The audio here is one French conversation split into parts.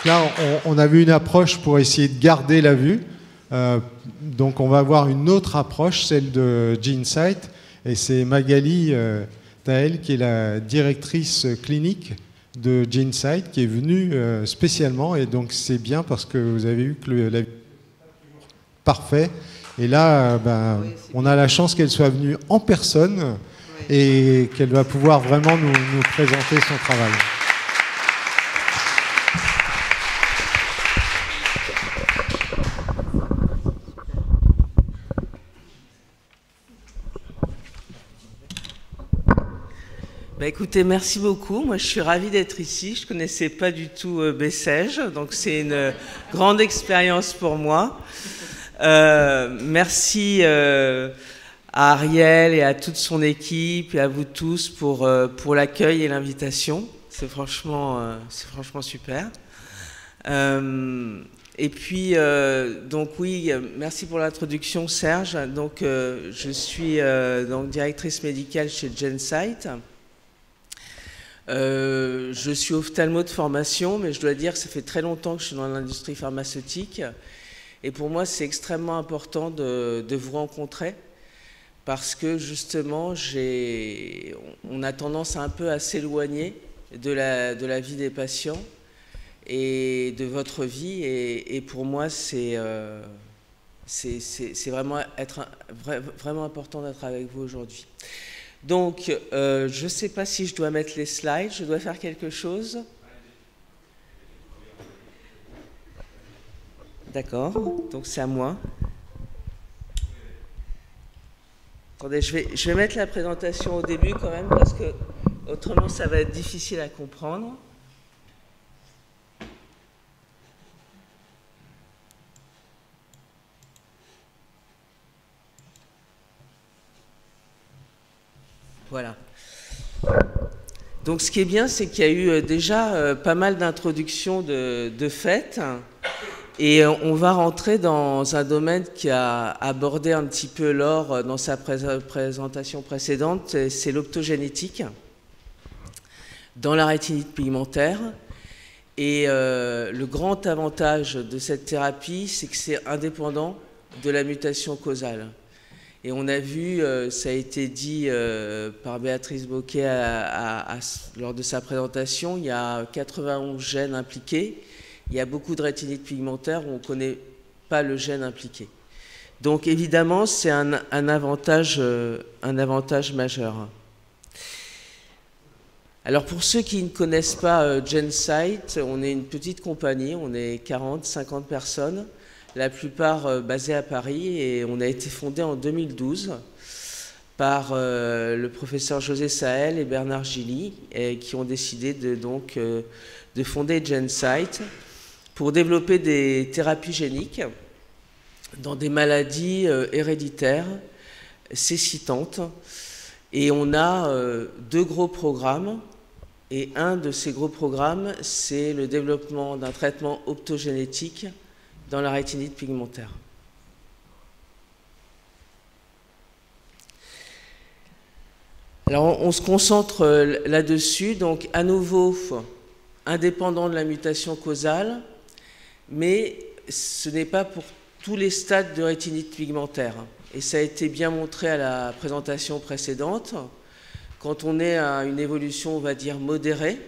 là, on a vu une approche pour essayer de garder la vue. Donc on va avoir une autre approche, celle de GeneSight. Et c'est Magali Taël, qui est la directrice clinique de GeneSight, qui est venue spécialement. Et donc c'est bien parce que vous avez vu que la vue est parfaite. Et là, on a la chance qu'elle soit venue en personne et qu'elle va pouvoir vraiment nous présenter son travail. Écoutez, merci beaucoup. Moi, je suis ravie d'être ici. Je ne connaissais pas du tout Bessèges, donc c'est une grande expérience pour moi. Merci à Ariel et à toute son équipe et à vous tous pour l'accueil et l'invitation. C'est franchement super. Et puis, donc oui, merci pour l'introduction, Serge. Donc, je suis donc directrice médicale chez GeneSight. Je suis ophtalmo de formation, mais je dois dire que ça fait très longtemps que je suis dans l'industrie pharmaceutique. Et pour moi, c'est extrêmement important de vous rencontrer parce que justement, on a tendance un peu à s'éloigner de la vie des patients et de votre vie. Et pour moi, c'est vraiment vraiment important d'être avec vous aujourd'hui. Donc, je ne sais pas si je dois mettre les slides, je dois faire quelque chose. D'accord, donc c'est à moi. Attendez, je vais mettre la présentation au début quand même, parce que autrement ça va être difficile à comprendre. Voilà. Donc ce qui est bien, c'est qu'il y a eu déjà pas mal d'introductions de fait. Et on va rentrer dans un domaine qui a abordé un petit peu Laure dans sa présentation précédente, c'est l'optogénétique dans la rétinite pigmentaire. Et le grand avantage de cette thérapie, c'est que c'est indépendant de la mutation causale. Et on a vu, ça a été dit par Béatrice Bocquet lors de sa présentation, il y a 91 gènes impliqués. Il y a beaucoup de rétinites pigmentaires où on ne connaît pas le gène impliqué. Donc évidemment, c'est un avantage majeur. Alors pour ceux qui ne connaissent pas GeneSight, on est une petite compagnie, on est 40-50 personnes, la plupart basées à Paris, et on a été fondé en 2012 par le professeur José Saël et Bernard Gilly, qui ont décidé de fonder GeneSight pour développer des thérapies géniques dans des maladies héréditaires cécitantes. Et on a deux gros programmes. Et un de ces gros programmes, c'est le développement d'un traitement optogénétique dans la rétinite pigmentaire. Alors on se concentre là-dessus, donc à nouveau indépendant de la mutation causale, mais ce n'est pas pour tous les stades de rétinite pigmentaire. Et ça a été bien montré à la présentation précédente. Quand on est à une évolution, on va dire, modérée,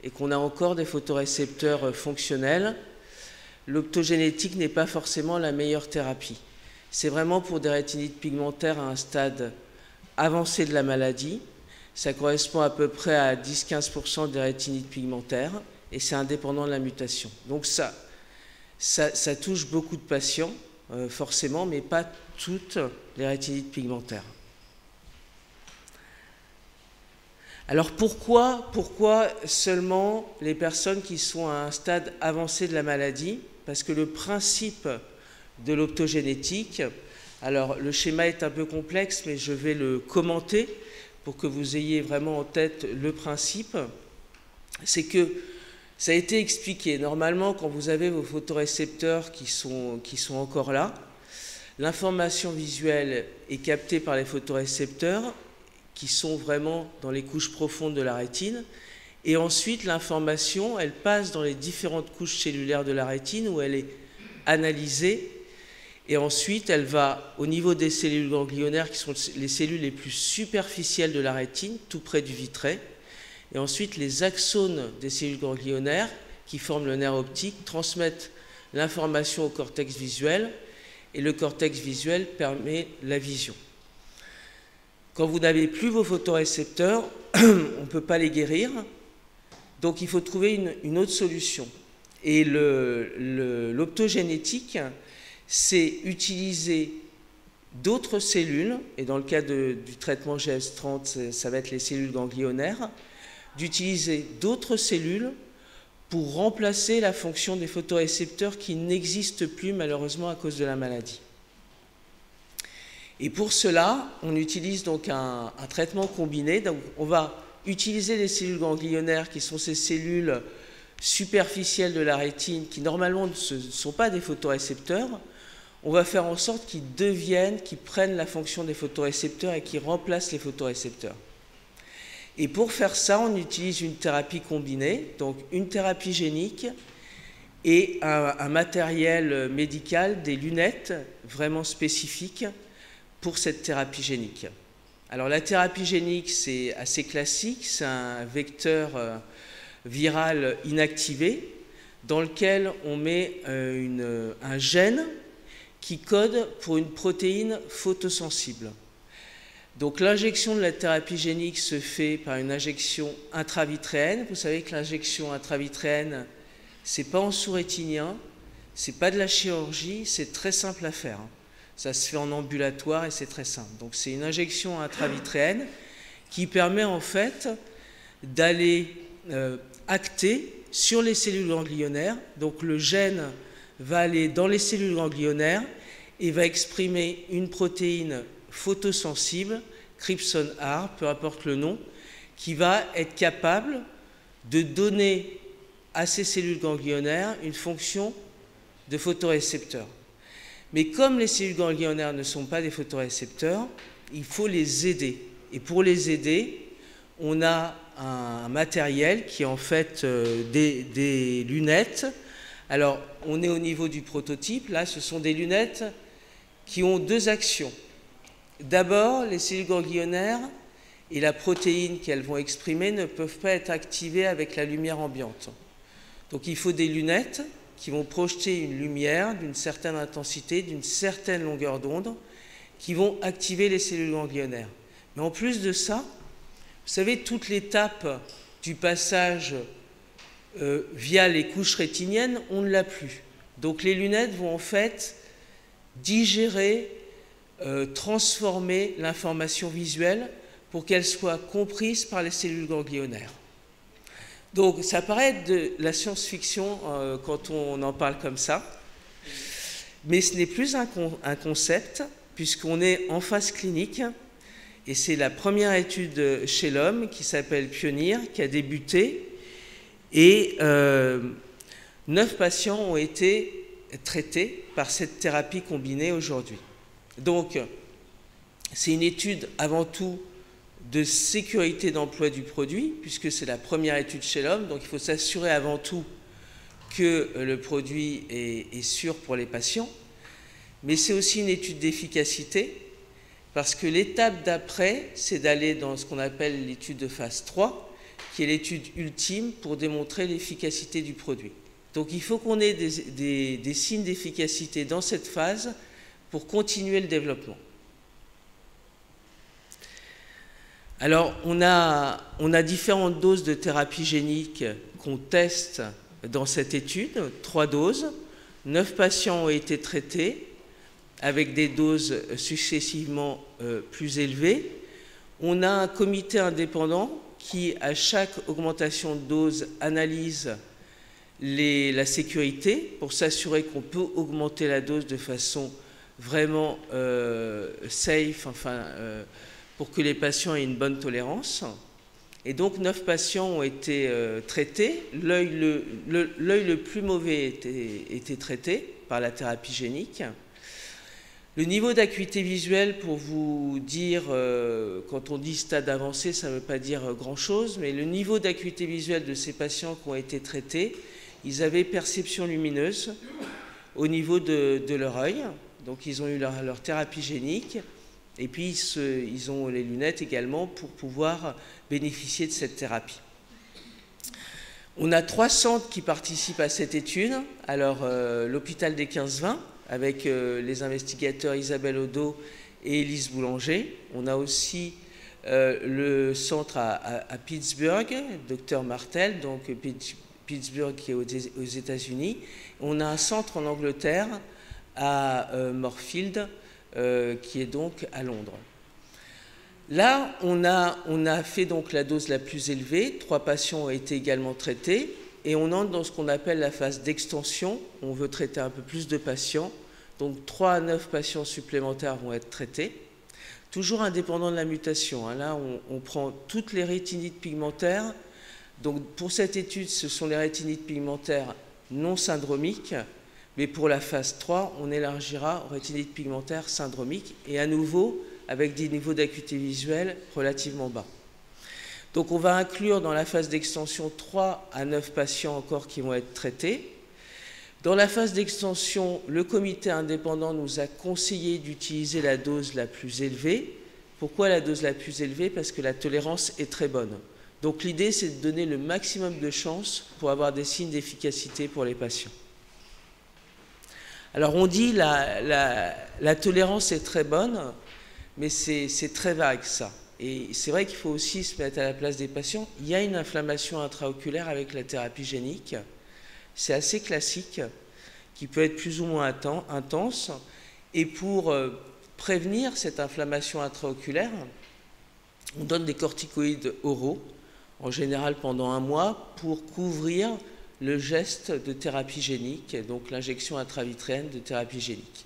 et qu'on a encore des photorécepteurs fonctionnels, l'optogénétique n'est pas forcément la meilleure thérapie. C'est vraiment pour des rétinites pigmentaires à un stade avancé de la maladie. Ça correspond à peu près à 10-15% des rétinites pigmentaires, et c'est indépendant de la mutation. Donc ça touche beaucoup de patients, forcément, mais pas toutes les rétinites pigmentaires. Alors pourquoi seulement les personnes qui sont à un stade avancé de la maladie? Parce que le principe de l'optogénétique, alors le schéma est un peu complexe, mais je vais le commenter pour que vous ayez vraiment en tête le principe. C'est que ça a été expliqué. Normalement, quand vous avez vos photorécepteurs qui sont encore là, l'information visuelle est captée par les photorécepteurs qui sont vraiment dans les couches profondes de la rétine, Et ensuite, l'information, elle passe dans les différentes couches cellulaires de la rétine où elle est analysée. Et ensuite, elle va au niveau des cellules ganglionnaires qui sont les cellules les plus superficielles de la rétine, tout près du vitret. Et ensuite, les axones des cellules ganglionnaires qui forment le nerf optique transmettent l'information au cortex visuel. Et le cortex visuel permet la vision. Quand vous n'avez plus vos photorécepteurs, on ne peut pas les guérir. Donc il faut trouver une autre solution. Et l'optogénétique, c'est utiliser d'autres cellules, et dans le cas du traitement GS30, ça va être les cellules ganglionnaires, d'utiliser d'autres cellules pour remplacer la fonction des photorécepteurs qui n'existent plus malheureusement à cause de la maladie. Et pour cela, on utilise donc un traitement combiné. Donc on va utiliser les cellules ganglionnaires qui sont ces cellules superficielles de la rétine qui normalement ne sont pas des photorécepteurs. On va faire en sorte qu'ils prennent la fonction des photorécepteurs et qu'ils remplacent les photorécepteurs. Et pour faire ça, on utilise une thérapie combinée, donc une thérapie génique et un matériel médical, des lunettes vraiment spécifiques pour cette thérapie génique. Alors la thérapie génique, c'est assez classique, c'est un vecteur viral inactivé dans lequel on met un gène qui code pour une protéine photosensible. Donc l'injection de la thérapie génique se fait par une injection intravitréenne. Vous savez que l'injection intravitréenne, c'est pas en sous-rétinien, c'est pas de la chirurgie, c'est très simple à faire. Ça se fait en ambulatoire et c'est très simple. Donc c'est une injection intravitréenne qui permet en fait d'aller acter sur les cellules ganglionnaires. Donc le gène va aller dans les cellules ganglionnaires et va exprimer une protéine photosensible, Crypson-R, peu importe le nom, qui va être capable de donner à ces cellules ganglionnaires une fonction de photorécepteur. Mais comme les cellules ganglionnaires ne sont pas des photorécepteurs, il faut les aider. Et pour les aider, on a un matériel qui est en fait des lunettes. Alors, on est au niveau du prototype. Là, ce sont des lunettes qui ont deux actions. D'abord, les cellules ganglionnaires et la protéine qu'elles vont exprimer ne peuvent pas être activées avec la lumière ambiante. Donc, il faut des lunettes qui vont projeter une lumière d'une certaine intensité, d'une certaine longueur d'onde, qui vont activer les cellules ganglionnaires. Mais en plus de ça, vous savez, toute l'étape du passage via les couches rétiniennes, on ne l'a plus. Donc les lunettes vont en fait digérer, transformer l'information visuelle pour qu'elle soit comprise par les cellules ganglionnaires. Donc ça paraît être de la science-fiction quand on en parle comme ça, mais ce n'est plus un concept puisqu'on est en phase clinique et c'est la première étude chez l'homme qui s'appelle Pioneer qui a débuté et 9 patients ont été traités par cette thérapie combinée aujourd'hui. Donc c'est une étude avant tout de sécurité d'emploi du produit, puisque c'est la première étude chez l'homme, donc il faut s'assurer avant tout que le produit est sûr pour les patients, mais c'est aussi une étude d'efficacité, parce que l'étape d'après, c'est d'aller dans ce qu'on appelle l'étude de phase 3, qui est l'étude ultime pour démontrer l'efficacité du produit. Donc il faut qu'on ait des signes d'efficacité dans cette phase pour continuer le développement. Alors, on a différentes doses de thérapie génique qu'on teste dans cette étude, 3 doses. 9 patients ont été traités avec des doses successivement plus élevées. On a un comité indépendant qui, à chaque augmentation de dose, analyse la sécurité pour s'assurer qu'on peut augmenter la dose de façon vraiment safe, pour que les patients aient une bonne tolérance. Et donc 9 patients ont été traités. L'œil le plus mauvais était traité par la thérapie génique. Le niveau d'acuité visuelle, pour vous dire, quand on dit stade avancé, ça ne veut pas dire grand-chose, mais le niveau d'acuité visuelle de ces patients qui ont été traités, ils avaient perception lumineuse au niveau de leur œil, donc ils ont eu leur thérapie génique, et puis ils ont les lunettes également pour pouvoir bénéficier de cette thérapie. On a 3 centres qui participent à cette étude. Alors, l'hôpital des 15-20, avec les investigateurs Isabelle Odo et Élise Boulanger. On a aussi le centre à Pittsburgh, Dr Martel, donc Pittsburgh qui est aux États-Unis. On a un centre en Angleterre à Moorfield, qui est donc à Londres. Là, on a fait donc la dose la plus élevée. 3 patients ont été également traités. Et on entre dans ce qu'on appelle la phase d'extension. On veut traiter un peu plus de patients. Donc 3 à 9 patients supplémentaires vont être traités. Toujours indépendant de la mutation. Là, on prend toutes les rétinites pigmentaires. Donc pour cette étude, ce sont les rétinites pigmentaires non syndromiques. Mais pour la phase 3, on élargira aux rétinites pigmentaires syndromiques. Et à nouveau, avec des niveaux d'acuité visuelle relativement bas. Donc on va inclure dans la phase d'extension 3 à 9 patients encore qui vont être traités. Dans la phase d'extension, le comité indépendant nous a conseillé d'utiliser la dose la plus élevée. Pourquoi la dose la plus élevée? Parce que la tolérance est très bonne. Donc l'idée, c'est de donner le maximum de chances pour avoir des signes d'efficacité pour les patients. Alors on dit la tolérance est très bonne, mais c'est très vague ça. Et c'est vrai qu'il faut aussi se mettre à la place des patients. Il y a une inflammation intraoculaire avec la thérapie génique. C'est assez classique, qui peut être plus ou moins intense. Et pour prévenir cette inflammation intraoculaire, on donne des corticoïdes oraux, en général pendant 1 mois, pour couvrir le geste de thérapie génique, donc l'injection intravitréenne de thérapie génique.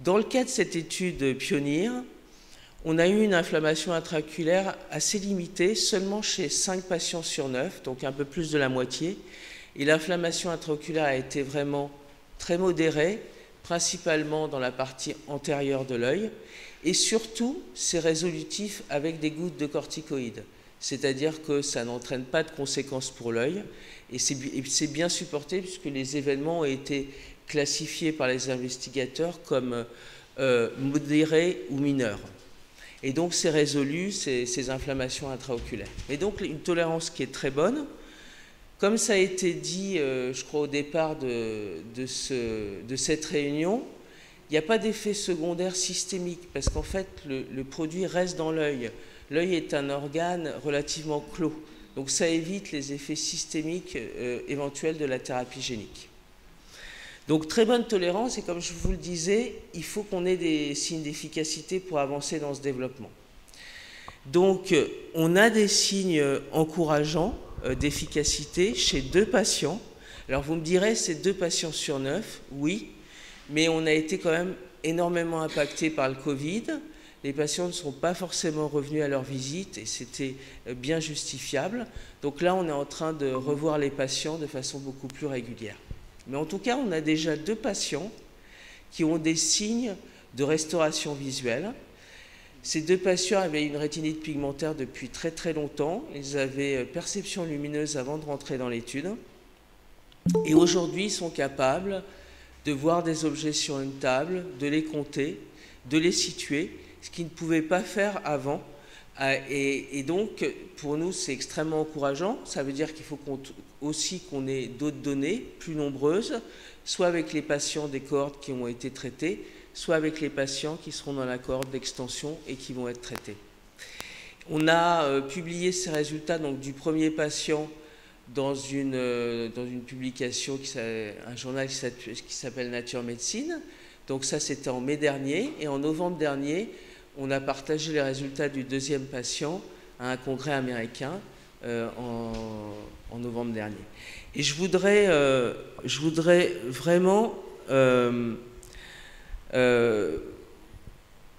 Dans le cas de cette étude pionnière, on a eu une inflammation intraoculaire assez limitée, seulement chez 5 patients sur 9, donc un peu plus de la moitié. Et l'inflammation intraoculaire a été vraiment très modérée, principalement dans la partie antérieure de l'œil. Et surtout, c'est résolutif avec des gouttes de corticoïdes. C'est-à-dire que ça n'entraîne pas de conséquences pour l'œil. Et c'est bien supporté puisque les événements ont été classifiés par les investigateurs comme modérés ou mineurs. Et donc, c'est résolu, ces inflammations intraoculaires. Et donc, une tolérance qui est très bonne. Comme ça a été dit, je crois, au départ de cette réunion, il n'y a pas d'effet secondaire systémique parce qu'en fait, le produit reste dans l'œil. L'œil est un organe relativement clos. Donc, ça évite les effets systémiques éventuels de la thérapie génique. Donc, très bonne tolérance, et comme je vous le disais, il faut qu'on ait des signes d'efficacité pour avancer dans ce développement. Donc, on a des signes encourageants d'efficacité chez 2 patients. Alors, vous me direz, c'est 2 patients sur 9, oui, mais on a été quand même énormément impacté par le Covid. Les patients ne sont pas forcément revenus à leur visite, et c'était bien justifiable. Donc là, on est en train de revoir les patients de façon beaucoup plus régulière. Mais en tout cas, on a déjà 2 patients qui ont des signes de restauration visuelle. Ces 2 patients avaient une rétinite pigmentaire depuis très très longtemps. Ils avaient perception lumineuse avant de rentrer dans l'étude. Et aujourd'hui, ils sont capables de voir des objets sur une table, de les compter, de les situer, ce qu'ils ne pouvaient pas faire avant. Et donc, pour nous, c'est extrêmement encourageant. Ça veut dire qu'il faut aussi qu'on ait d'autres données plus nombreuses, soit avec les patients des cohortes qui ont été traités, soit avec les patients qui seront dans la cohorte d'extension et qui vont être traités. On a publié ces résultats donc, du premier patient dans une publication, un journal qui s'appelle Nature Médecine. Donc ça, c'était en mai dernier. Et en novembre dernier, on a partagé les résultats du 2e patient à un congrès américain en novembre dernier. Et je voudrais vraiment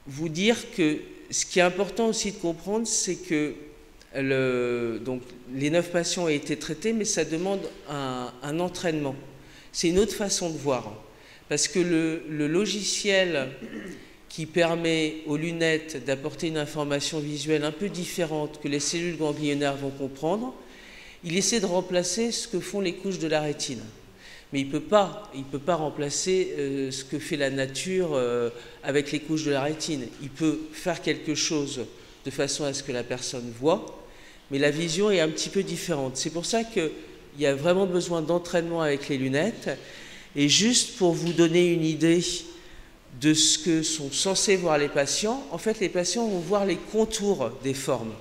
vous dire que ce qui est important aussi de comprendre, c'est que donc, les 9 patients ont été traités, mais ça demande un entraînement. C'est une autre façon de voir. Parce que le logiciel qui permet aux lunettes d'apporter une information visuelle un peu différente que les cellules ganglionnaires vont comprendre, il essaie de remplacer ce que font les couches de la rétine. Mais il ne peut pas remplacer ce que fait la nature avec les couches de la rétine. Il peut faire quelque chose de façon à ce que la personne voit, mais la vision est un petit peu différente. C'est pour ça qu'il y a vraiment besoin d'entraînement avec les lunettes. Et juste pour vous donner une idée de ce que sont censés voir les patients, en fait, les patients vont voir les contours des formes.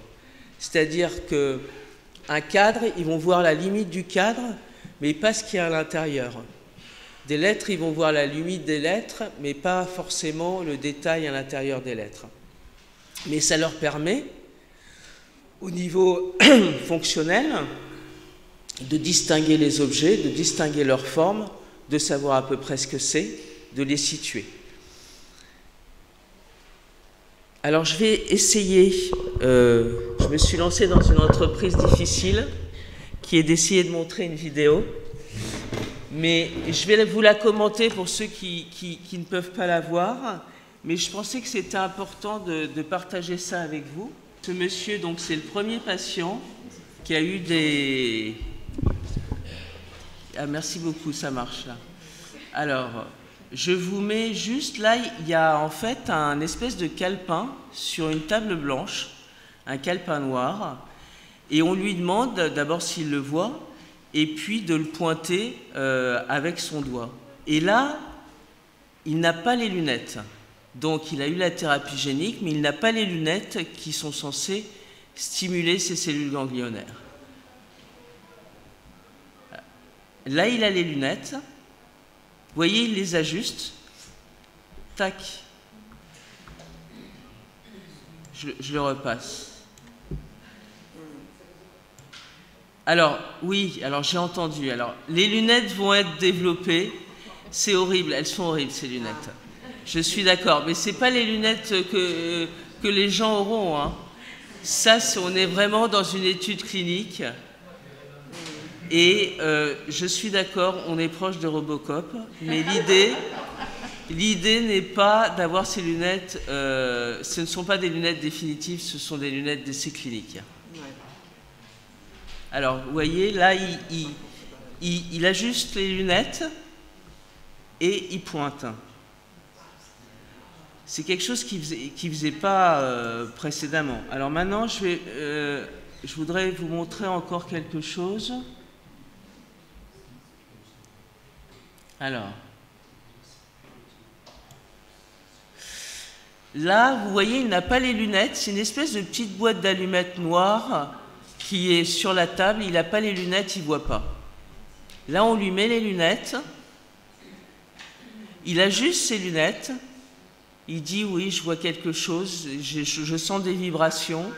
C'est-à-dire qu'un cadre, ils vont voir la limite du cadre, mais pas ce qu'il y a à l'intérieur. Des lettres, ils vont voir la limite des lettres, mais pas forcément le détail à l'intérieur des lettres. Mais ça leur permet, au niveau fonctionnel, de distinguer les objets, de distinguer leurs formes, de savoir à peu près ce que c'est, de les situer. Alors je vais essayer, je me suis lancé dans une entreprise difficile, qui est d'essayer de montrer une vidéo, mais je vais vous la commenter pour ceux qui ne peuvent pas la voir, mais je pensais que c'était important de partager ça avec vous. Ce monsieur, donc c'est le premier patient qui a eu des... Ah, merci beaucoup, ça marche là. Alors, je vous mets juste là, il y a en fait un espèce de calepin sur une table blanche, un calepin noir, et on lui demande d'abord s'il le voit, et puis de le pointer avec son doigt. Et là, il n'a pas les lunettes. Donc il a eu la thérapie génique, mais il n'a pas les lunettes qui sont censées stimuler ses cellules ganglionnaires. Là, il a les lunettes. Vous voyez, il les ajuste. Tac. Je le repasse. Alors, oui, alors j'ai entendu. Alors, les lunettes vont être développées. C'est horrible, elles sont horribles, ces lunettes. Je suis d'accord, mais ce n'est pas les lunettes que les gens auront. Hein. Ça, on est vraiment dans une étude clinique. Et je suis d'accord, on est proche de Robocop, mais l'idée n'est pas d'avoir ces lunettes, ce ne sont pas des lunettes définitives, ce sont des lunettes d'essai clinique. Alors, vous voyez, là, il ajuste les lunettes et il pointe. C'est quelque chose qu'il ne faisait pas précédemment. Alors maintenant, je voudrais vous montrer encore quelque chose. Alors, là, vous voyez, il n'a pas les lunettes. C'est une espèce de petite boîte d'allumettes noire qui est sur la table. Il n'a pas les lunettes, il ne voit pas. Là, on lui met les lunettes. Il ajuste ses lunettes. Il dit, oui, je vois quelque chose. Je sens des vibrations.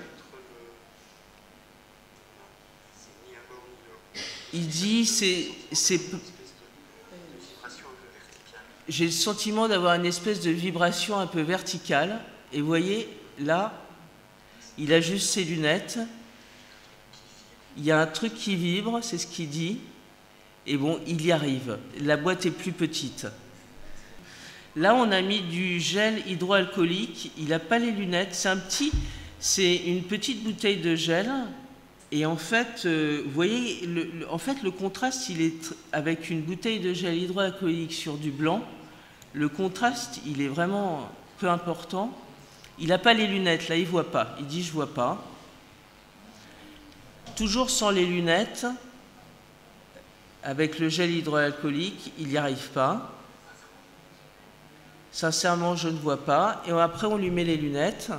Il dit, j'ai le sentiment d'avoir une espèce de vibration un peu verticale. Et vous voyez, là, il ajuste ses lunettes. Il y a un truc qui vibre, c'est ce qu'il dit. Et bon, il y arrive. La boîte est plus petite. Là, on a mis du gel hydroalcoolique. Il n'a pas les lunettes. C'est une petite bouteille de gel. Et en fait, vous voyez, le contraste, il est avec une bouteille de gel hydroalcoolique sur du blanc. Le contraste, il est vraiment peu important. Il n'a pas les lunettes, là, il ne voit pas. Il dit, je ne vois pas. Toujours sans les lunettes, avec le gel hydroalcoolique, il n'y arrive pas. Sincèrement, je ne vois pas. Et après, on lui met les lunettes.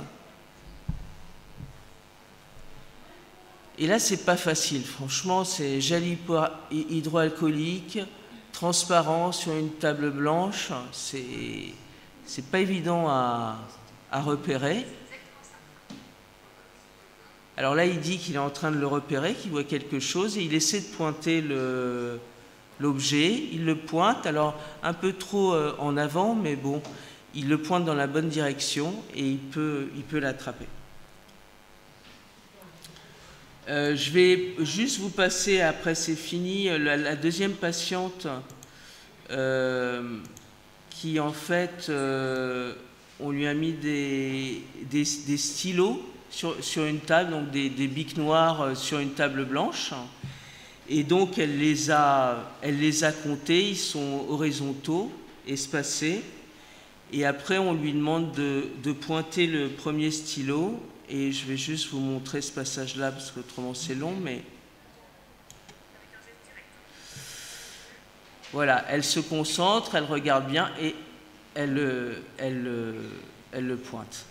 Et là, c'est pas facile. Franchement, c'est gel hydroalcoolique, transparent sur une table blanche. C'est pas évident à repérer. Alors là, il dit qu'il est en train de le repérer, qu'il voit quelque chose, et il essaie de pointer l'objet. Il le pointe, alors un peu trop en avant, mais bon, il le pointe dans la bonne direction et il peut l'attraper. Je vais juste vous passer, après c'est fini, la deuxième patiente qui en fait on lui a mis des stylos sur une table, donc des bics noirs sur une table blanche. Et donc, elle les a comptés, ils sont horizontaux, espacés. Et après, on lui demande de pointer le premier stylo. Et je vais juste vous montrer ce passage-là, parce qu'autrement c'est long, mais... Voilà, elle se concentre, elle regarde bien et elle le pointe.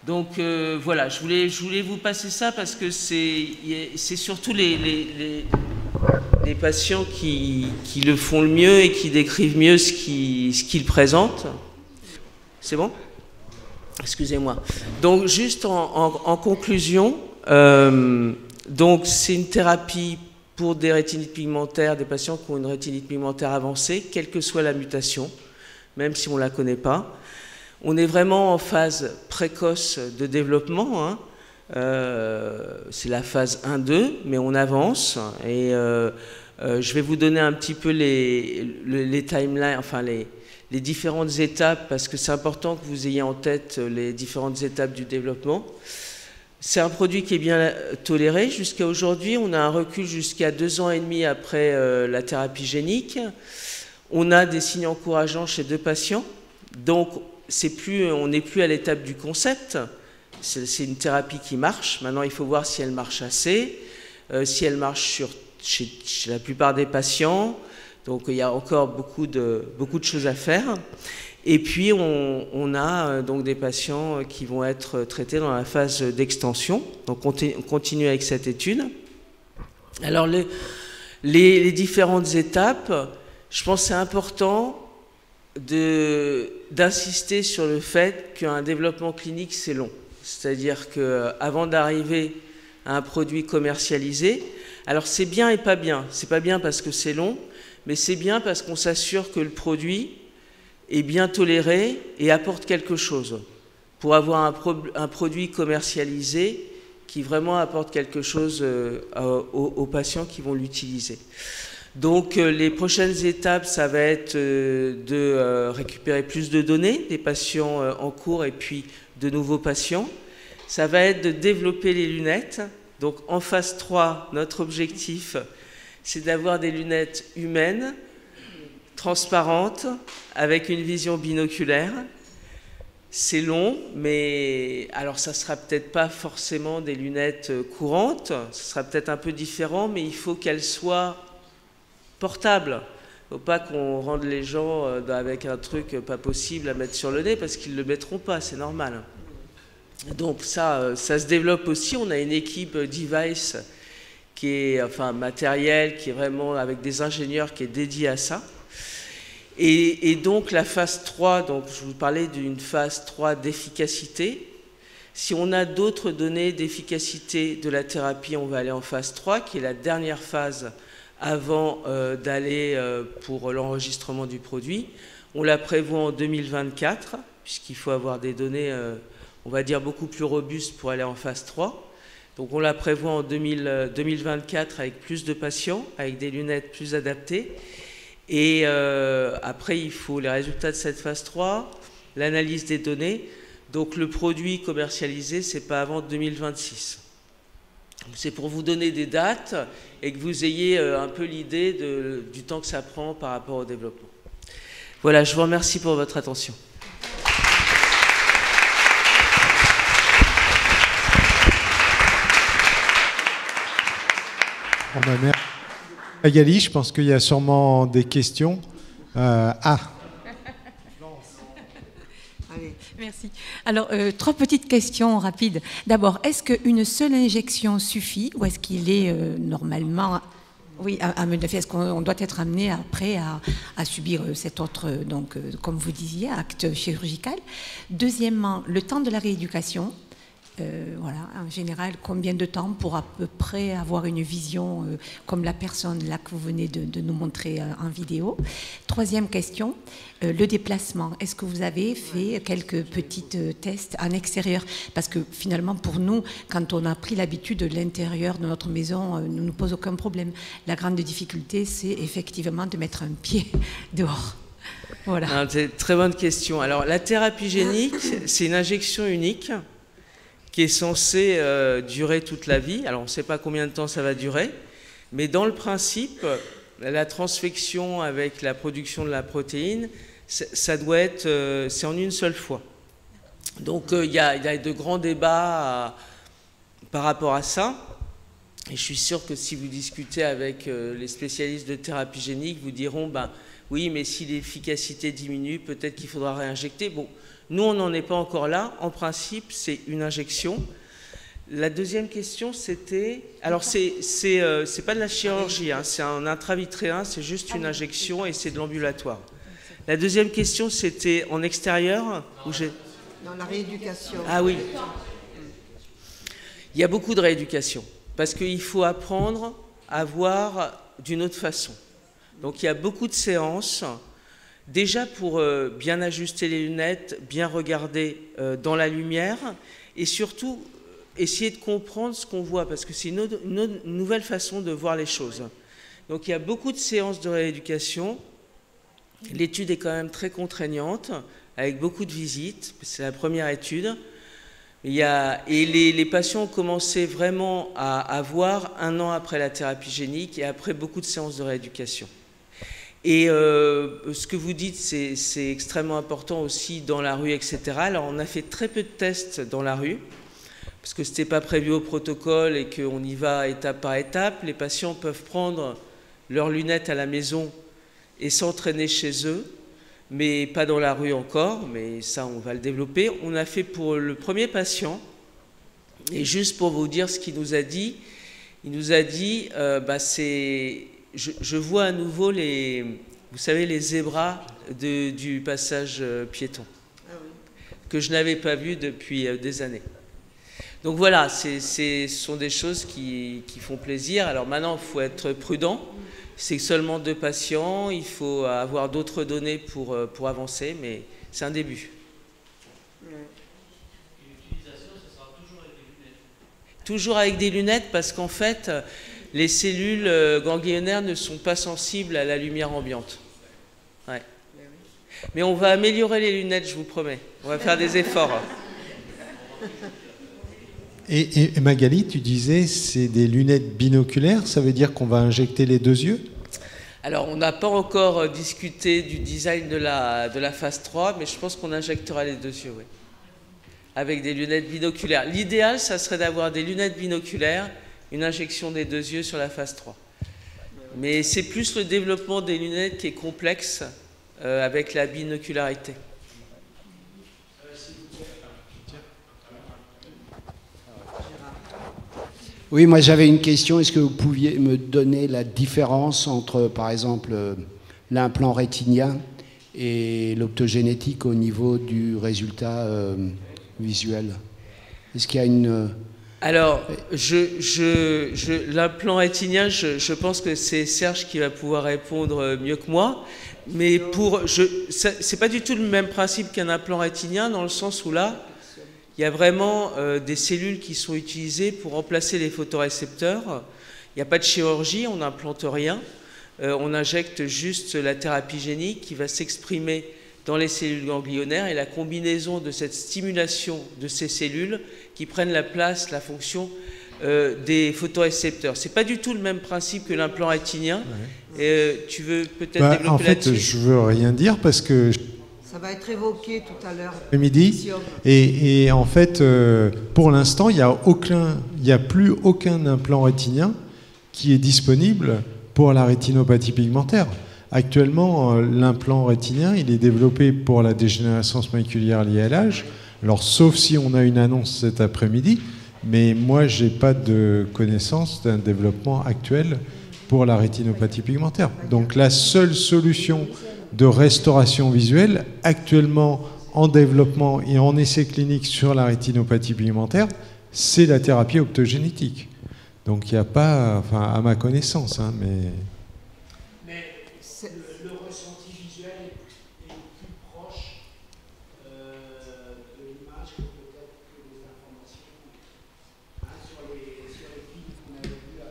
Donc voilà, je voulais vous passer ça parce que c'est surtout les patients qui le font le mieux et qui décrivent mieux ce qu'ils présentent. C'est bon ? Excusez-moi. Donc juste en conclusion, donc c'est une thérapie pour des rétinites pigmentaires, des patients qui ont une rétinite pigmentaire avancée, quelle que soit la mutation, même si on ne la connaît pas. On est vraiment en phase précoce de développement, hein. C'est la phase 1-2, mais on avance. Et je vais vous donner un petit peu les timelines, enfin les différentes étapes, parce que c'est important que vous ayez en tête les différentes étapes du développement. C'est un produit qui est bien toléré. Jusqu'à aujourd'hui, on a un recul jusqu'à 2 ans et demi après la thérapie génique. On a des signes encourageants chez 2 patients. Donc, on n'est plus à l'étape du concept. C'est une thérapie qui marche. Maintenant, il faut voir si elle marche assez, si elle marche chez la plupart des patients. Donc, il y a encore beaucoup de choses à faire. Et puis, on a donc des patients qui vont être traités dans la phase d'extension. Donc, on continue avec cette étude. Alors, les différentes étapes, je pense que c'est important d'insister sur le fait qu'un développement clinique, c'est long. C'est-à-dire qu'avant d'arriver à un produit commercialisé, alors c'est bien et pas bien. C'est pas bien parce que c'est long, mais c'est bien parce qu'on s'assure que le produit est bien toléré et apporte quelque chose pour avoir un produit commercialisé qui vraiment apporte quelque chose aux patients qui vont l'utiliser. Donc les prochaines étapes, ça va être de récupérer plus de données des patients en cours et puis de nouveaux patients. Ça va être de développer les lunettes. Donc en phase 3, notre objectif, c'est d'avoir des lunettes humaines, transparentes, avec une vision binoculaire. C'est long, mais alors ça ne sera peut-être pas forcément des lunettes courantes, ce sera peut-être un peu différent, mais il faut qu'elles soient portables. Il ne faut pas qu'on rende les gens avec un truc pas possible à mettre sur le nez, parce qu'ils ne le mettront pas, c'est normal. Donc ça se développe aussi. On a une équipe device qui est, enfin matériel, qui est vraiment avec des ingénieurs qui est dédiée à ça. Et donc la phase 3, donc je vous parlais d'une phase 3 d'efficacité. Si on a d'autres données d'efficacité de la thérapie, on va aller en phase 3, qui est la dernière phase avant d'aller pour l'enregistrement du produit. On la prévoit en 2024, puisqu'il faut avoir des données, on va dire, beaucoup plus robustes pour aller en phase 3. Donc on la prévoit en 2024 avec plus de patients, avec des lunettes plus adaptées. Et après, il faut les résultats de cette phase 3, l'analyse des données. Donc le produit commercialisé, ce n'est pas avant 2026. C'est pour vous donner des dates et que vous ayez un peu l'idée du temps que ça prend par rapport au développement. Voilà, je vous remercie pour votre attention. Magali, je pense qu'il y a sûrement des questions. Allez, merci. Alors, 3 petites questions rapides. D'abord, est-ce qu'une seule injection suffit ou est-ce qu'il est normalement... Oui, est-ce qu'on doit être amené après à subir cet autre, donc, comme vous disiez, acte chirurgical? Deuxièmement, le temps de la rééducation. Voilà, en général, combien de temps pour à peu près avoir une vision comme la personne là que vous venez de nous montrer en vidéo? Troisième question, le déplacement. Est-ce que vous avez fait quelques petits tests en extérieur? Parce que finalement, pour nous, quand on a pris l'habitude de l'intérieur de notre maison, ne nous pose aucun problème. La grande difficulté, c'est effectivement de mettre un pied dehors. Voilà. C'est une très bonne question. Alors, la thérapie génique, c'est une injection unique qui est censée durer toute la vie. Alors, on ne sait pas combien de temps ça va durer, mais dans le principe, la transfection avec la production de la protéine, ça doit être, c'est en une seule fois. Donc, il y a de grands débats par rapport à ça. Et je suis sûr que si vous discutez avec les spécialistes de thérapie génique, vous diront, ben, oui, mais si l'efficacité diminue, peut-être qu'il faudra réinjecter. Bon, nous, on n'en est pas encore là. En principe, c'est une injection. La deuxième question, c'était... Alors, c'est pas de la chirurgie, hein, c'est un intravitréen, c'est juste une injection et c'est de l'ambulatoire. La deuxième question, c'était en extérieur ou dans la rééducation. Ah oui. Il y a beaucoup de rééducation parce qu'il faut apprendre à voir d'une autre façon. Donc il y a beaucoup de séances, déjà pour bien ajuster les lunettes, bien regarder dans la lumière et surtout essayer de comprendre ce qu'on voit parce que c'est une nouvelle façon de voir les choses. Donc il y a beaucoup de séances de rééducation. L'étude est quand même très contraignante avec beaucoup de visites, c'est la première étude. Et les patients ont commencé vraiment à voir 1 an après la thérapie génique et après beaucoup de séances de rééducation. Et ce que vous dites, c'est extrêmement important aussi dans la rue, etc. Alors on a fait très peu de tests dans la rue, parce que ce n'était pas prévu au protocole et qu'on y va étape par étape. Les patients peuvent prendre leurs lunettes à la maison et s'entraîner chez eux, mais pas dans la rue encore, mais ça on va le développer. On a fait pour le premier patient, et juste pour vous dire ce qu'il nous a dit, il nous a dit, je vois à nouveau vous savez, les zébras du passage piéton, que je n'avais pas vu depuis des années. Donc voilà, ce sont des choses qui font plaisir. Alors maintenant, il faut être prudent. C'est seulement 2 patients, il faut avoir d'autres données pour avancer, mais c'est un début. L'utilisation, ce sera toujours avec des lunettes. Toujours avec des lunettes parce qu'en fait, les cellules ganglionnaires ne sont pas sensibles à la lumière ambiante. Ouais. Mais on va améliorer les lunettes, je vous promets. On va faire des efforts. Et Magali, tu disais c'est des lunettes binoculaires, ça veut dire qu'on va injecter les 2 yeux? Alors, on n'a pas encore discuté du design de la phase 3, mais je pense qu'on injectera les 2 yeux, oui. Avec des lunettes binoculaires. L'idéal, ça serait d'avoir des lunettes binoculaires, une injection des 2 yeux sur la phase 3. Mais c'est plus le développement des lunettes qui est complexe avec la binocularité. Oui, moi j'avais une question. Est-ce que vous pouviez me donner la différence entre, par exemple, l'implant rétinien et l'optogénétique au niveau du résultat visuel? Est-ce qu'il y a une... Alors, l'implant rétinien, je pense que c'est Serge qui va pouvoir répondre mieux que moi. Mais c'est pas du tout le même principe qu'un implant rétinien, dans le sens où là, il y a vraiment des cellules qui sont utilisées pour remplacer les photorécepteurs. Il n'y a pas de chirurgie, on n'implante rien. On injecte juste la thérapie génique qui va s'exprimer dans les cellules ganglionnaires et la combinaison de cette stimulation de ces cellules qui prennent la place, la fonction des photorécepteurs. C'est pas du tout le même principe que l'implant rétinien. Ouais. Tu veux peut-être développer là-dessus? En fait, je veux rien dire parce que... Ça va être évoqué tout à l'heure. Midi. Et en fait, pour l'instant, il n'y a plus aucun implant rétinien qui est disponible pour la rétinopathie pigmentaire. Actuellement, l'implant rétinien, il est développé pour la dégénérescence maculaire liée à l'âge. Alors, sauf si on a une annonce cet après-midi, mais moi, je n'ai pas de connaissance d'un développement actuel pour la rétinopathie pigmentaire. Donc, la seule solution de restauration visuelle actuellement en développement et en essai clinique sur la rétinopathie pigmentaire, c'est la thérapie optogénétique. Donc il n'y a pas, enfin à ma connaissance, hein, mais le ressenti visuel est plus proche de l'image que peut-être que les informations sur les films qu'on avait vus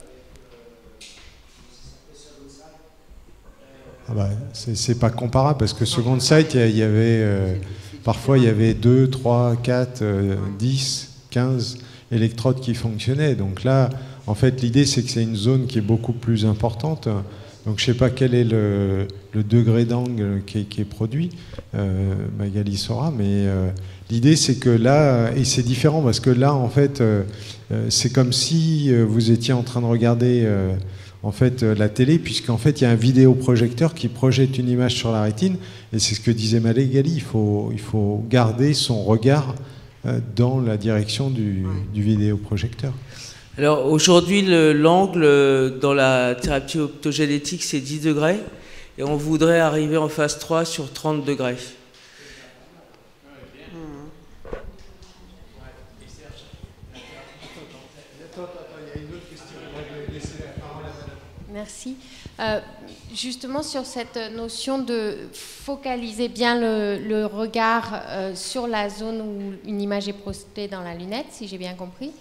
avec C'est pas comparable parce que Second Sight, il y avait parfois il y avait 2, 3, 4, 10, 15 électrodes qui fonctionnaient. Donc là, en fait, l'idée c'est que c'est une zone qui est beaucoup plus importante. Donc je ne sais pas quel est le degré d'angle qui est produit, Magali saura, mais l'idée c'est que là, et c'est différent parce que là en fait c'est comme si vous étiez en train de regarder en fait la télé, puisqu'en fait il y a un vidéoprojecteur qui projette une image sur la rétine, et c'est ce que disait Magali, il faut garder son regard dans la direction du vidéoprojecteur. Alors aujourd'hui, l'angle dans la thérapie optogénétique, c'est 10 degrés, et on voudrait arriver en phase 3 sur 30 degrés. Merci. Justement sur cette notion de focaliser bien le regard sur la zone où une image est projetée dans la lunette, si j'ai bien compris.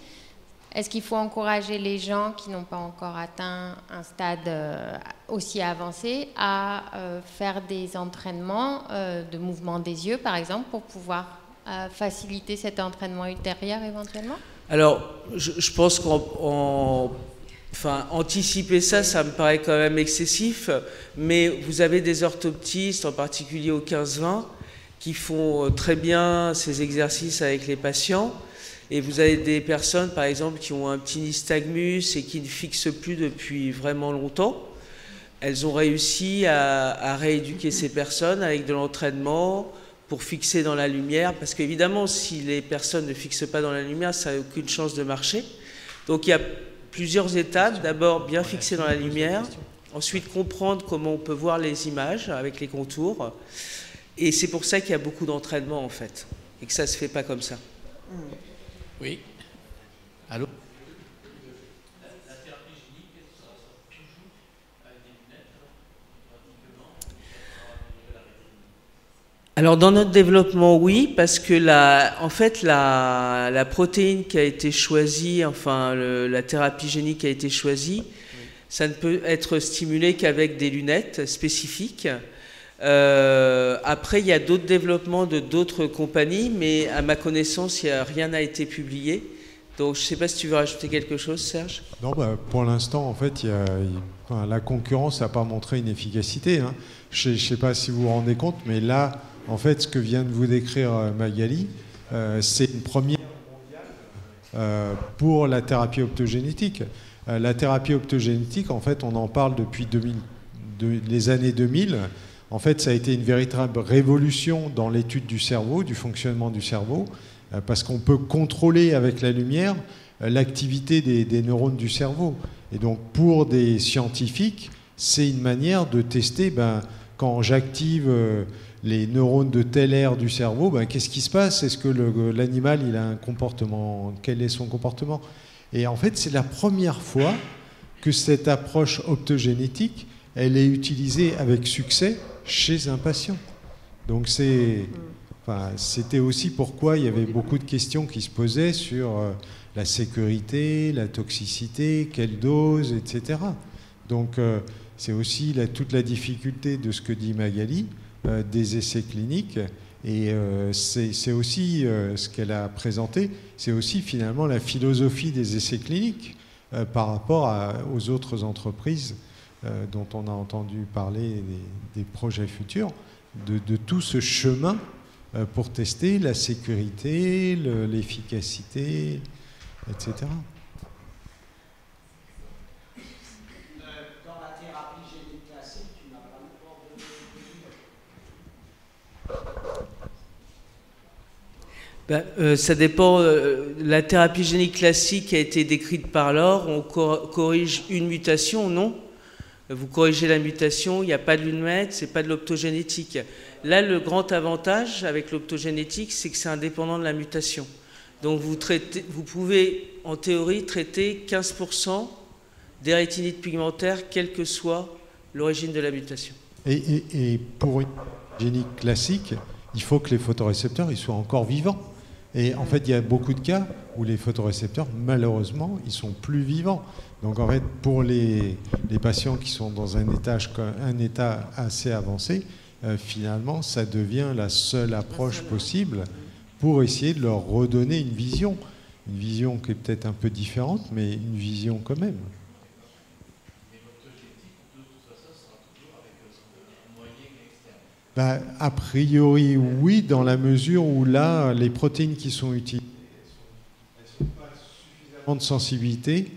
Est-ce qu'il faut encourager les gens qui n'ont pas encore atteint un stade aussi avancé à faire des entraînements de mouvement des yeux, par exemple, pour pouvoir faciliter cet entraînement ultérieur éventuellement? Alors, je pense anticiper ça me paraît quand même excessif, mais vous avez des orthoptistes, en particulier au 15-20, qui font très bien ces exercices avec les patients. Et vous avez des personnes, par exemple, qui ont un petit nystagmus et qui ne fixent plus depuis vraiment longtemps. Elles ont réussi à rééduquer ces personnes avec de l'entraînement pour fixer dans la lumière, parce qu'évidemment, si les personnes ne fixent pas dans la lumière, ça n'a aucune chance de marcher. Donc il y a plusieurs étapes. D'abord, bien fixer dans la lumière. Ensuite, comprendre comment on peut voir les images avec les contours. Et c'est pour ça qu'il y a beaucoup d'entraînement, en fait, et que ça ne se fait pas comme ça. Oui. Allô? La thérapie génique, ça sera toujours avec des lunettes, pratiquement, Alors dans notre développement, oui, parce que en fait la protéine qui a été choisie, enfin la thérapie génique qui a été choisie, ça ne peut être stimulé qu'avec des lunettes spécifiques. Après, il y a d'autres développements de d'autres compagnies, mais à ma connaissance, rien n'a été publié. Donc, je ne sais pas si tu veux rajouter quelque chose, Serge. Non, pour l'instant, en fait, la concurrence n'a pas montré une efficacité. Hein. Je ne sais pas si vous vous rendez compte, mais là, en fait, ce que vient de vous décrire Magali, c'est une première mondiale pour la thérapie optogénétique. La thérapie optogénétique, en fait, on en parle depuis les années 2000. En fait, ça a été une véritable révolution dans l'étude du cerveau, du fonctionnement du cerveau, parce qu'on peut contrôler avec la lumière l'activité des neurones du cerveau. Et donc, pour des scientifiques, c'est une manière de tester, quand j'active les neurones de telle aire du cerveau, qu'est-ce qui se passe? Est-ce que l'animal il a un comportement? Quel est son comportement? Et en fait, c'est la première fois que cette approche optogénétique, elle est utilisée avec succès chez un patient. Donc c'était aussi pourquoi il y avait beaucoup de questions qui se posaient sur la sécurité, la toxicité, quelle dose, etc. Donc c'est aussi toute la difficulté de ce que dit Magali, des essais cliniques, et c'est aussi ce qu'elle a présenté, c'est aussi finalement la philosophie des essais cliniques par rapport aux autres entreprises dont on a entendu parler des projets futurs, de tout ce chemin pour tester la sécurité, l'efficacité, etc. dans la thérapie génique classique, tu n'as pas le port de... Ça dépend. La thérapie génique classique a été décrite par Laure. On corrige une mutation, non? Vous corrigez la mutation, il n'y a pas de lunette, c'est pas de l'optogénétique. Là, le grand avantage avec l'optogénétique, c'est que c'est indépendant de la mutation. Donc vous pouvez, en théorie, traiter 15% des rétinites pigmentaires, quelle que soit l'origine de la mutation. Et pour une génique classique, il faut que les photorécepteurs ils soient encore vivants. Et en fait, il y a beaucoup de cas où les photorécepteurs, malheureusement, ils sont plus vivants. Donc en fait, pour les patients qui sont dans un état assez avancé, finalement, ça devient la seule approche possible pour essayer de leur redonner une vision qui est peut-être un peu différente, mais une vision quand même. A priori, oui, dans la mesure où là, les protéines qui sont utilisées, elles n'ont pas suffisamment de sensibilité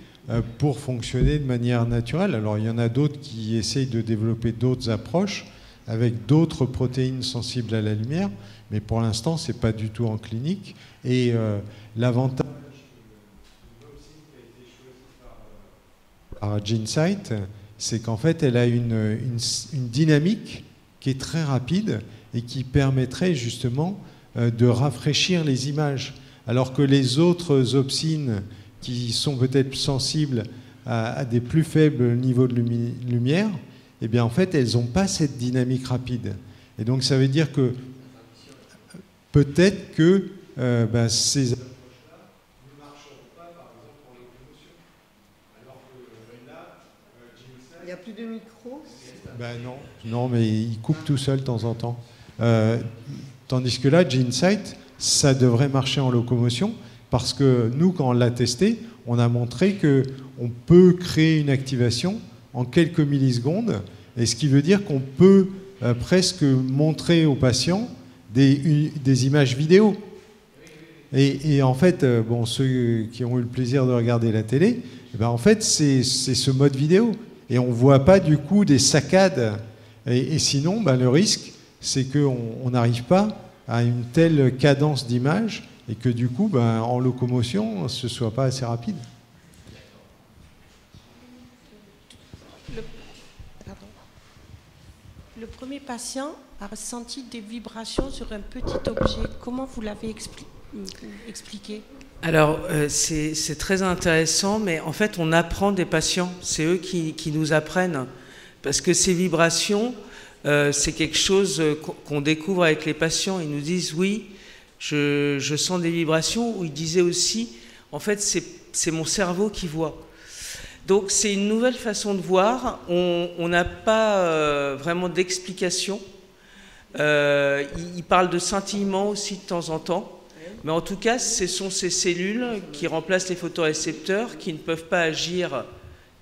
pour fonctionner de manière naturelle. Alors, il y en a d'autres qui essayent de développer d'autres approches avec d'autres protéines sensibles à la lumière, mais pour l'instant, ce n'est pas du tout en clinique. Et l'avantage de l'opsine qui a été choisie par GeneSight, c'est qu'en fait, elle a une dynamique qui est très rapide et qui permettrait justement de rafraîchir les images. Alors que les autres opsines qui sont peut-être sensibles à des plus faibles niveaux de lumière, eh bien en fait, elles n'ont pas cette dynamique rapide. Et donc ça veut dire que peut-être que ces approches-là ne marcheront pas, par exemple, pour l'automotion. Alors que là, il n'y a plus de micro. Non, mais il coupe tout seul de temps en temps. Tandis que là, GeneSight, ça devrait marcher en locomotion, parce que nous, quand on l'a testé, on a montré qu'on peut créer une activation en quelques millisecondes, et ce qui veut dire qu'on peut presque montrer aux patients des images vidéo. Et en fait, ceux qui ont eu le plaisir de regarder la télé, en fait, c'est ce mode vidéo. Et on ne voit pas du coup des saccades. Et sinon, le risque, c'est qu'on n'arrive pas à une telle cadence d'image et que du coup, en locomotion, ce ne soit pas assez rapide. Le premier patient a ressenti des vibrations sur un petit objet. Comment vous l'avez expliqué ? Alors, c'est très intéressant, mais en fait, on apprend des patients. C'est eux qui nous apprennent. Parce que ces vibrations, c'est quelque chose qu'on découvre avec les patients. Ils nous disent, oui, je sens des vibrations. Ou ils disaient aussi, en fait, c'est mon cerveau qui voit. Donc, c'est une nouvelle façon de voir. On n'a pas vraiment d'explication. Ils parlent de scintillement aussi de temps en temps. Mais en tout cas, ce sont ces cellules qui remplacent les photorécepteurs, qui ne peuvent pas agir,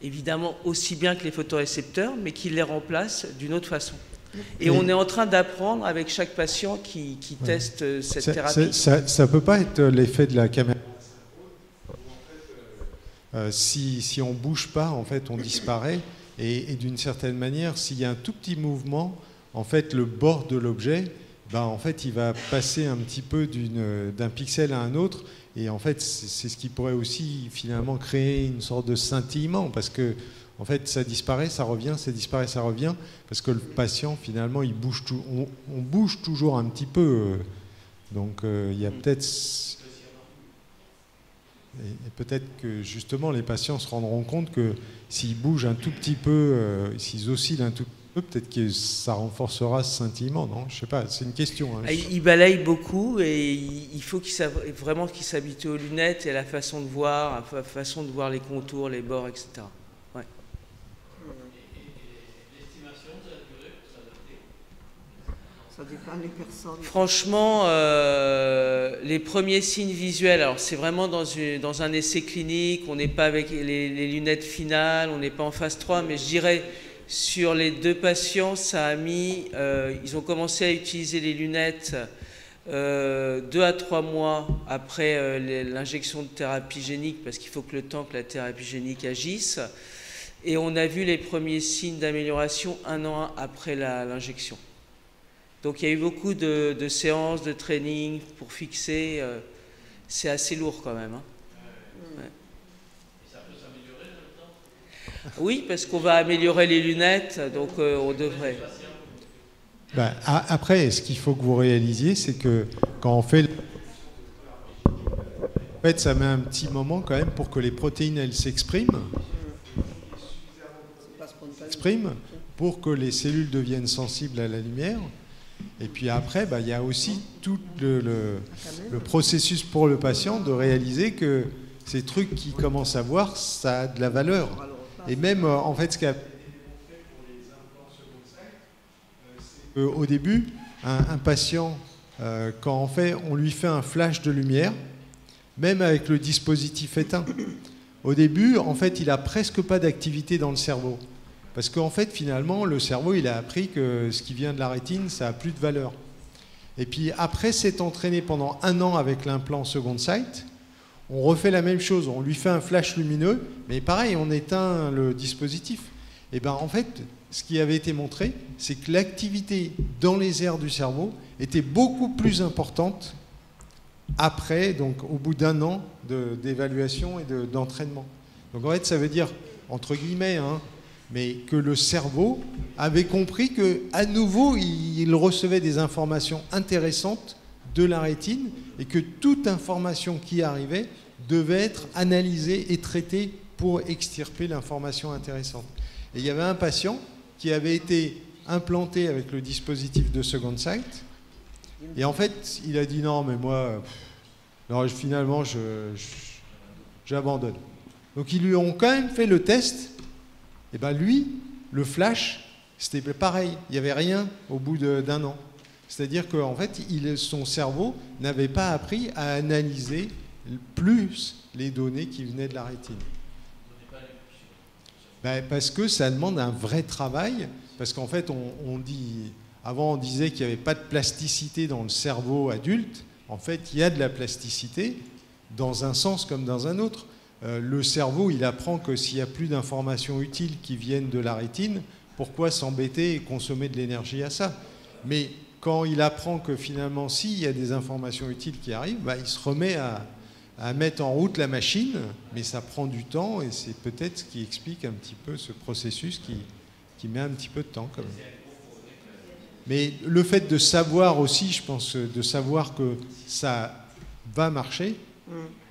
évidemment, aussi bien que les photorécepteurs, mais qui les remplacent d'une autre façon. Et on est en train d'apprendre avec chaque patient qui teste cette thérapie. Ça ne peut pas être l'effet de la caméra. Si on ne bouge pas, en fait, on disparaît. Et d'une certaine manière, s'il y a un tout petit mouvement, en fait, le bord de l'objet, en fait, il va passer un petit peu d'un pixel à un autre. Et en fait, c'est ce qui pourrait aussi, finalement, créer une sorte de scintillement. Parce que, en fait, ça disparaît, ça revient, ça disparaît, ça revient. Parce que le patient, finalement, il bouge on bouge toujours un petit peu. Donc, il y a peut-être... Et peut-être que, justement, les patients se rendront compte que s'ils bougent un tout petit peu, s'ils oscillent un tout petit peu, peut-être que ça renforcera ce scintillement, non ? Je ne sais pas, c'est une question. Hein. Il balaye beaucoup et il faut vraiment qu'il s'habitue aux lunettes et à la façon de voir, les contours, les bords, etc. Ouais. L'estimation de la durée pour s'adapter ? Ça dépend des personnes. Franchement, les premiers signes visuels, alors c'est vraiment dans un essai clinique, on n'est pas avec les lunettes finales, on n'est pas en phase 3, mais je dirais... Sur les 2 patients, ça a mis... ils ont commencé à utiliser les lunettes 2 à 3 mois après l'injection de thérapie génique, parce qu'il faut que le temps que la thérapie génique agisse. Et on a vu les premiers signes d'amélioration 1 an après l'injection. Donc il y a eu beaucoup de séances, de training pour fixer. C'est assez lourd quand même. Hein. Ouais. Oui, parce qu'on va améliorer les lunettes, donc on devrait. Après, ce qu'il faut que vous réalisiez, c'est que quand on fait... En fait, ça met un petit moment quand même pour que les protéines, elles s'expriment, pour que les cellules deviennent sensibles à la lumière. Et puis après, il y a aussi tout le processus pour le patient de réaliser que ces trucs qu'il commence à voir, ça a de la valeur. Et même, en fait, ce qu'a au début, un patient, quand en fait, on lui fait un flash de lumière, même avec le dispositif éteint, au début, en fait, il n'a presque pas d'activité dans le cerveau. Parce qu'en fait, finalement, le cerveau, il a appris que ce qui vient de la rétine, ça n'a plus de valeur. Et puis après s'être entraîné pendant 1 an avec l'implant Second Sight, on refait la même chose. On lui fait un flash lumineux, mais pareil, on éteint le dispositif. Et bien en fait, ce qui avait été montré, c'est que l'activité dans les aires du cerveau était beaucoup plus importante après, donc au bout d'1 an d'évaluation et d'entraînement. Donc en fait, ça veut dire, entre guillemets, mais que le cerveau avait compris qu'à nouveau, il recevait des informations intéressantes de la rétine et que toute information qui arrivait devait être analysée et traitée pour extirper l'information intéressante. Et il y avait un patient qui avait été implanté avec le dispositif de Second Sight, et en fait, il a dit non, mais moi, non, finalement, j'abandonne. Donc ils lui ont quand même fait le test. Et bien lui, le flash, c'était pareil, il n'y avait rien au bout d'1 an. C'est-à-dire qu'en fait, son cerveau n'avait pas appris à analyser plus les données qui venaient de la rétine. Parce que ça demande un vrai travail, parce qu'en fait, avant on disait qu'il n'y avait pas de plasticité dans le cerveau adulte. En fait, il y a de la plasticité dans un sens comme dans un autre. Le cerveau, il apprend que s'il n'y a plus d'informations utiles qui viennent de la rétine, pourquoi s'embêter et consommer de l'énergie à ça? Mais quand il apprend que finalement, s'il y a des informations utiles qui arrivent, il se remet à mettre en route la machine, mais ça prend du temps et c'est peut-être ce qui explique un petit peu ce processus qui met un petit peu de temps quand même. Mais le fait de savoir aussi, je pense, de savoir que ça va marcher,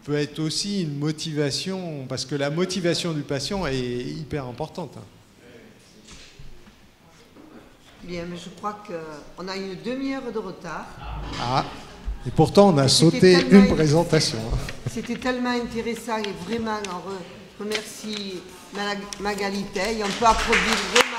peut être aussi une motivation, parce que la motivation du patient est hyper importante. Bien, mais je crois qu'on a une demi-heure de retard. Ah, et pourtant on a sauté une présentation. C'était tellement intéressant et vraiment on remercie Magali Teille. On peut applaudir.